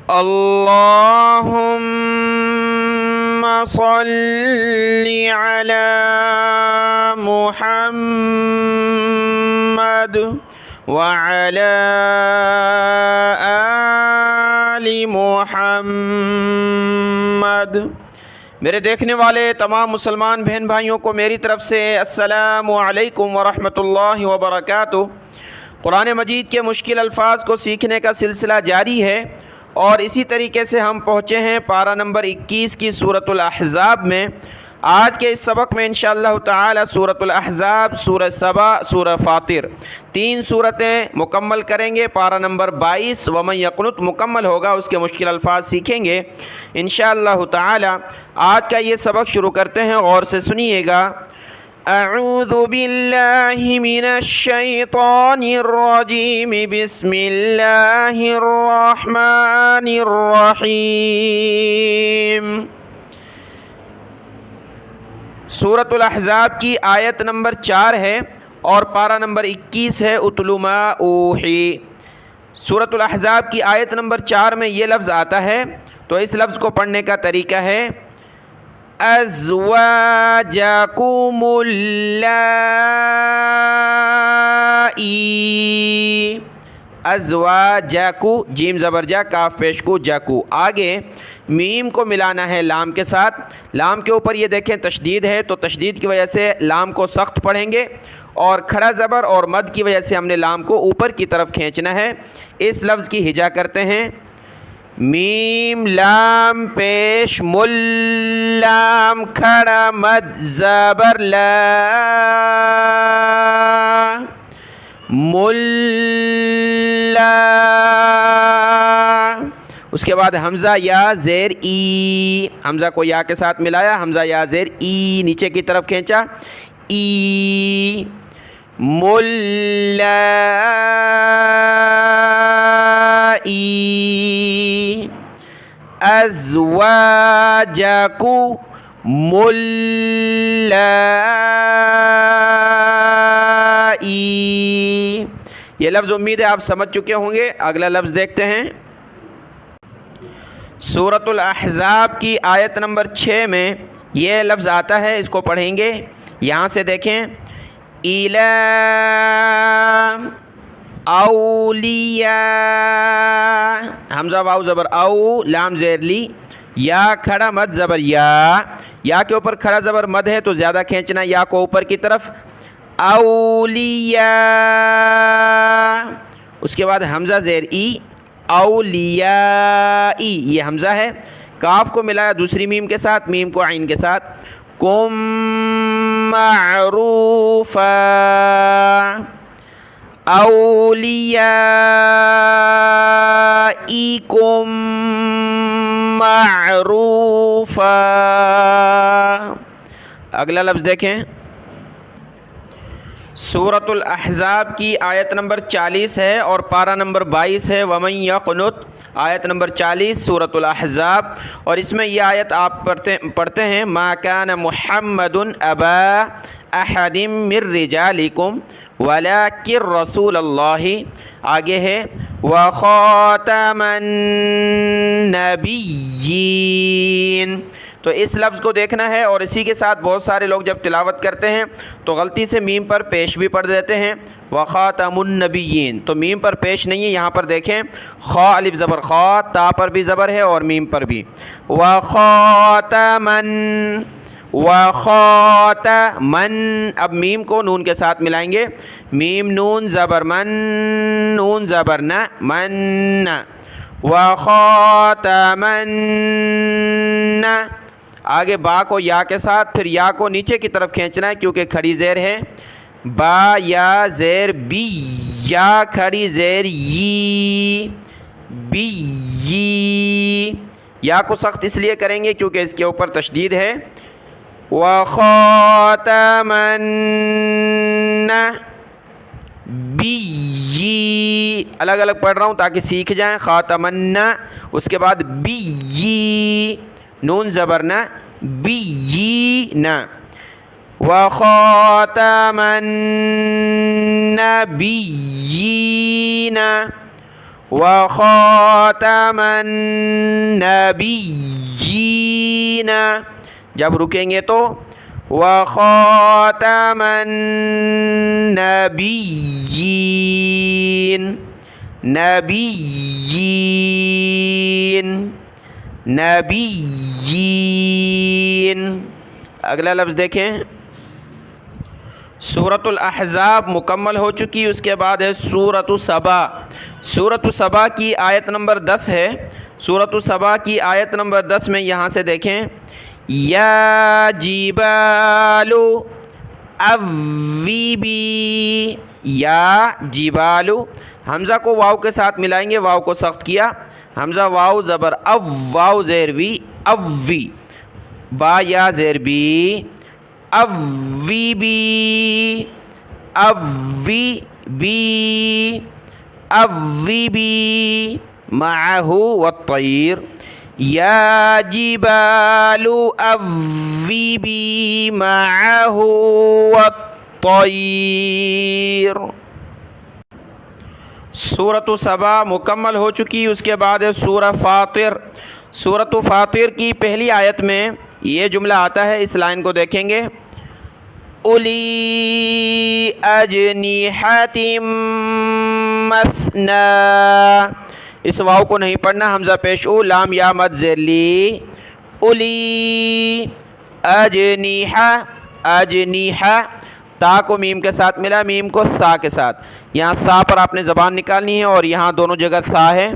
اللهم صل على محمد وعلى آل محمد۔ میرے دیکھنے والے تمام مسلمان بہن بھائیوں کو میری طرف سے السلام علیکم ورحمۃ اللہ وبرکاتہ۔ قرآن مجید کے مشکل الفاظ کو سیکھنے کا سلسلہ جاری ہے، اور اسی طریقے سے ہم پہنچے ہیں پارہ نمبر 21 کی سورۃ الاحزاب میں۔ آج کے اس سبق میں انشاءاللہ تعالی سورۃ الاحزاب، سورہ سبا، سورہ فاطر، 3 سورتیں مکمل کریں گے۔ پارہ نمبر 22 ومن یقنت مکمل ہوگا، اس کے مشکل الفاظ سیکھیں گے انشاءاللہ تعالی۔ آج کا یہ سبق شروع کرتے ہیں، غور سے سنیے گا۔ اعوذ باللہ من الشیطان الرجیم، بسم اللہ الرحمن الرحیم۔ سورۃ الاحزاب کی آیت نمبر 4 ہے اور پارہ نمبر 21 ہے، اتل ما اوحی۔ سورۃ الاحزاب کی آیت نمبر 4 میں یہ لفظ آتا ہے، تو اس لفظ کو پڑھنے کا طریقہ ہے ازواجکم اللائی، ازواجکو، جیم زبر جا، کاف پیش کو، جکو، آگے میم کو ملانا ہے لام کے ساتھ۔ لام کے اوپر یہ دیکھیں تشدید ہے، تو تشدید کی وجہ سے لام کو سخت پڑھیں گے، اور کھڑا زبر اور مد کی وجہ سے ہم نے لام کو اوپر کی طرف کھینچنا ہے۔ اس لفظ کی ہجا کرتے ہیں، میم لام پیش مل، لام کھڑا مد زبر لا، ملا۔ اس کے بعد حمزہ یا زیر ای، حمزہ کو یا کے ساتھ ملایا، حمزہ یا زیر ای نیچے کی طرف کھینچا، ای، ملائی، ازواجکم اللائی۔ یہ لفظ امید ہے آپ سمجھ چکے ہوں گے۔ اگلا لفظ دیکھتے ہیں۔ سورۃ الاحزاب کی آیت نمبر 6 میں یہ لفظ آتا ہے، اس کو پڑھیں گے۔ یہاں سے دیکھیں، اِلَى اولیاء، حمزہ واو زبر او، لام زیر لی، یا کھڑا مد زبر یا، یا کے اوپر کھڑا زبر مد ہے تو زیادہ کھینچنا یا کو اوپر کی طرف، اولیاء۔ اس کے بعد حمزہ زیر ای، اولیائی، یہ حمزہ ہے، کاف کو ملایا دوسری میم کے ساتھ، میم کو عین کے ساتھ، کم معروفا، اولیائکم معروفا۔ اگلا لفظ دیکھیں۔ سورۃ الاحزاب کی آیت نمبر 40 ہے اور پارہ نمبر 22 ہے، ومن یقنت، آیت نمبر 40 سورۃ الاحزاب، اور اس میں یہ آیت آپ پڑھتے ہیں، ما کان محمد ابا احد من رجالکم ولکن رسول اللہ، آگے ہے وخاتم النبیین۔ تو اس لفظ کو دیکھنا ہے، اور اسی کے ساتھ بہت سارے لوگ جب تلاوت کرتے ہیں تو غلطی سے میم پر پیش بھی پڑھ دیتے ہیں، وخاتم النبیین، تو میم پر پیش نہیں ہے۔ یہاں پر دیکھیں، خا الف زبر خا، تا پر بھی زبر ہے اور میم پر بھی، وخاتمن، وخاتمن۔ اب میم کو نون کے ساتھ ملائیں گے، میم نون زبر من، نون زبر نہ، من، وخاتمن۔ آگے با کو یا کے ساتھ، پھر یا کو نیچے کی طرف کھینچنا ہے کیونکہ کھڑی زیر ہے، با یا زیر بی، یا کھڑی زیر یی، بی یی۔ یا کو سخت اس لیے کریں گے کیونکہ اس کے اوپر تشدید ہے، وَخَاتَمَ النَّبِيِّ، الگ الگ پڑھ رہا ہوں تاکہ سیکھ جائیں، خاتمن، اس کے بعد بی، نون زبر نہ، بی نہ، وَخَاتَمَ النَّبِيِّينَ وخاتم النبیین، جب رکیں گے تو وخاتم النبیین، نبیین نبیین۔ اگلا لفظ دیکھیں، سورۃ الاحزاب مکمل ہو چکی، اس کے بعد ہے سورۃ سبا۔ سورۃ سبا کی آیت نمبر 10 ہے۔ سورۃ سبا کی آیت نمبر 10 میں یہاں سے دیکھیں، یا جبال اویبی، یا جبال، حمزہ کو واو کے ساتھ ملائیں گے، واو کو سخت کیا، حمزہ واو زبر او، واو زیر وی، اوی، با یا زیر بی، اویبی، اوی بی، اویبی، معه والطیر، یا جبال اویبی معه والطیر۔ سورۃ سبا مکمل ہو چکی، اس کے بعد ہے سورہ فاطر۔ سورۃ فاطر کی پہلی آیت میں یہ جملہ آتا ہے، اس لائن کو دیکھیں گے، اولی اجنحۃ مثنی، اس واو کو نہیں پڑھنا، حمزہ پیش او، لام یا مد زیر لی، اولی اجنحہ، اجنحہ، تا کو میم کے ساتھ ملا، میم کو سا کے ساتھ، یہاں سا پر آپ نے زبان نکالنی ہے اور یہاں دونوں جگہ سا ہے،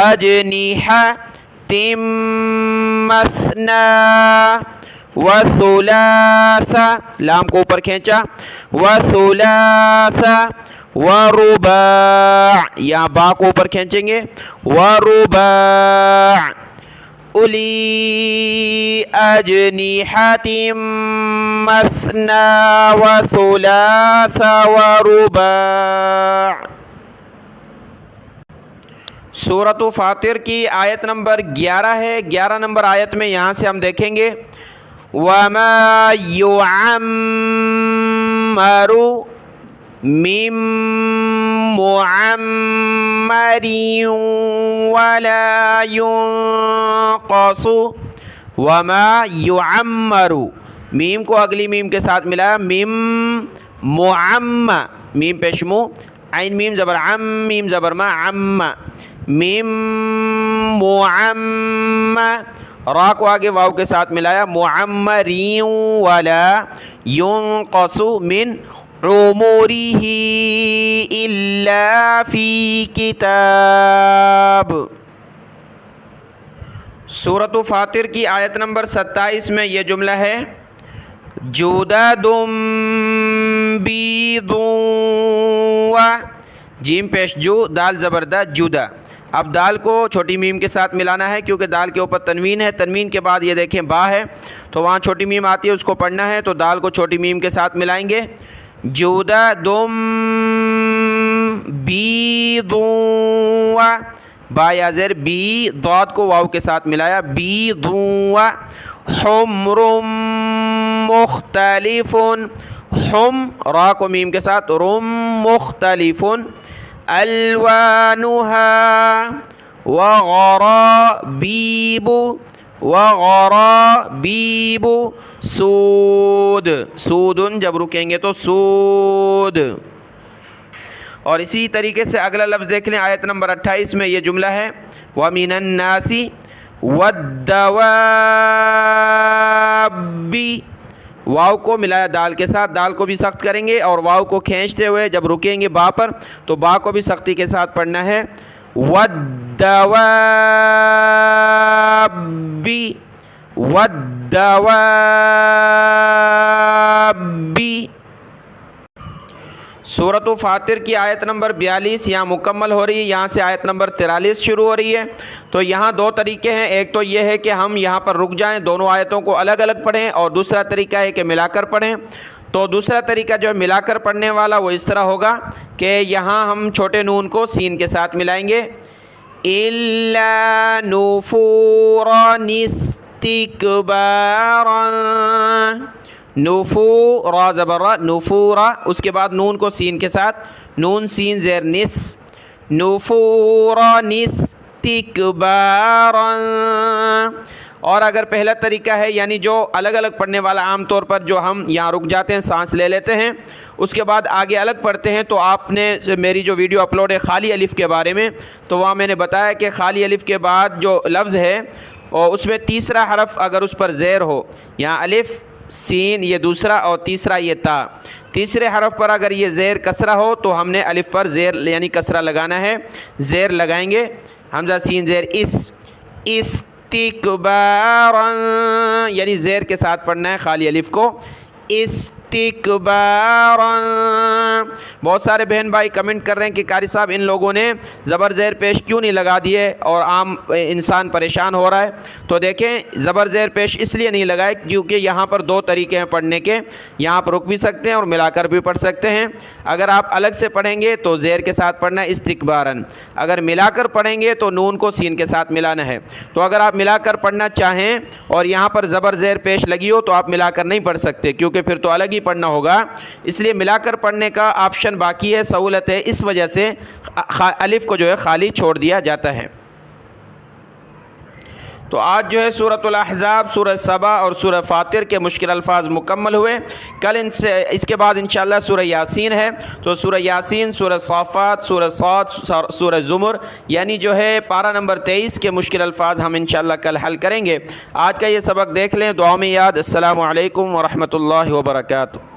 اجنحۃ مثنی وثلاث، لام کو اوپر کھینچا، وثلاث ورباع، یہاں با کو اوپر کھینچیں گے، ورباع، اولی اجنحۃ مثنی وثلاث ورباع۔ سورۃ فاطر کی آیت نمبر 11 ہے۔ 11 نمبر آیت میں یہاں سے ہم دیکھیں گے، وَمَا يُعَمَّرُ مِن مُعَمَّرٍ وَلَا يُنقَصُ، وَمَا يُعَمَّرُ، میم کو اگلی میم کے ساتھ ملا، میم معم، میم پیشمو، عین میم زبر عم، میم زبر ما، عم، میم معم، را کو آگے واو کے ساتھ ملایا، معمرین ولا ينقص من عمره الا فی کتاب۔ سورۃ فاطر کی آیت نمبر 27 میں یہ جملہ ہے، جدد بیض و، جیم پیش جو، دال زبردہ، جدہ، اب دال کو چھوٹی میم کے ساتھ ملانا ہے کیونکہ دال کے اوپر تنوین ہے، تنوین کے بعد یہ دیکھیں با ہے تو وہاں چھوٹی میم آتی ہے، اس کو پڑھنا ہے، تو دال کو چھوٹی میم کے ساتھ ملائیں گے، جدد بیض و، با یا زیر بی، ضاد کو واو کے ساتھ ملایا، بیض و، حمر مختلف، حم، را کو میم کے ساتھ، رم، مختلف، الوانها وغرابیب، وغرابیب سود، سود جب رکیں گے تو سود۔ اور اسی طریقے سے اگلا لفظ دیکھ لیں، آیت نمبر 28 میں یہ جملہ ہے، وَمِنَ النَّاسِ وَالدَّوَابِّ، واو کو ملایا دال کے ساتھ، دال کو بھی سخت کریں گے اور واو کو کھینچتے ہوئے جب رکیں گے با پر تو با کو بھی سختی کے ساتھ پڑھنا ہے، وَالدَّوَابِّ، وَالدَّوَابِّ۔ سورۃ فاطر کی آیت نمبر 42 یہاں مکمل ہو رہی ہے، یہاں سے آیت نمبر 43 شروع ہو رہی ہے، تو یہاں دو طریقے ہیں، ایک تو یہ ہے کہ ہم یہاں پر رک جائیں، دونوں آیتوں کو الگ الگ پڑھیں، اور دوسرا طریقہ ہے کہ ملا کر پڑھیں۔ تو دوسرا طریقہ جو ہے ملا کر پڑھنے والا وہ اس طرح ہوگا کہ یہاں ہم چھوٹے نون کو سین کے ساتھ ملائیں گے، إِلَّا نُفُورًا اسْتِكْبَارًا، نفو، را زبر را، نفورا، اس کے بعد نون کو سین کے ساتھ، نون سین زیر نس، نفورا استکبارا. اور اگر پہلا طریقہ ہے یعنی جو الگ الگ پڑھنے والا عام طور پر جو ہم یہاں رک جاتے ہیں سانس لے لیتے ہیں اس کے بعد آگے الگ پڑھتے ہیں، تو آپ نے میری جو ویڈیو اپلوڈ ہے خالی الف کے بارے میں، تو وہاں میں نے بتایا کہ خالی الف کے بعد جو لفظ ہے اور اس میں تیسرا حرف اگر اس پر زیر ہو، یہاں الف سین یہ دوسرا اور تیسرا یہ تا، تیسرے حرف پر اگر یہ زیر کسرہ ہو تو ہم نے الف پر زیر یعنی کسرہ لگانا ہے، زیر لگائیں گے، حمزہ سین زیر استکبارا، یعنی زیر کے ساتھ پڑھنا ہے خالی الف کو، استکبارا. بہت سارے بہن بھائی کمنٹ کر رہے ہیں کہ قاری صاحب ان لوگوں نے زبر زیر پیش کیوں نہیں لگا دیے اور عام انسان پریشان ہو رہا ہے. تو دیکھیں زبر زیر پیش اس لیے نہیں لگائے کیونکہ یہاں پر دو طریقے ہیں پڑھنے کے، یہاں پر رک بھی سکتے ہیں اور ملا کر بھی پڑھ سکتے ہیں. اگر آپ الگ سے پڑھیں گے تو زیر کے ساتھ پڑھنا ہے استکبارن، اگر ملا کر پڑھیں گے تو نون کو سین کے ساتھ ملانا ہے. تو اگر آپ ملا کر پڑھنا چاہیں اور یہاں پر زبر زیر پیش لگی ہو تو آپ ملا کر نہیں پڑھ سکتے کیونکہ پھر تو الگ ہی پڑھنا ہوگا، اس لیے ملا کر پڑھنے کا آپشن باقی ہے، سہولت ہے، اس وجہ سے الف کو جو ہے خالی چھوڑ دیا جاتا ہے. تو آج جو ہے سورۃ الاحزاب، سورہ سبا اور سورہ فاطر کے مشکل الفاظ مکمل ہوئے. کل اس کے بعد انشاءاللہ سورہ یاسین ہے، تو سورہ یاسین، سورہ صافات، سورہ صاد، سورہ زمر یعنی جو ہے پارہ نمبر 23 کے مشکل الفاظ ہم انشاءاللہ کل حل کریں گے. آج کا یہ سبق دیکھ لیں، دعاؤں میں یاد. السلام علیکم ورحمۃ اللہ وبرکاتہ.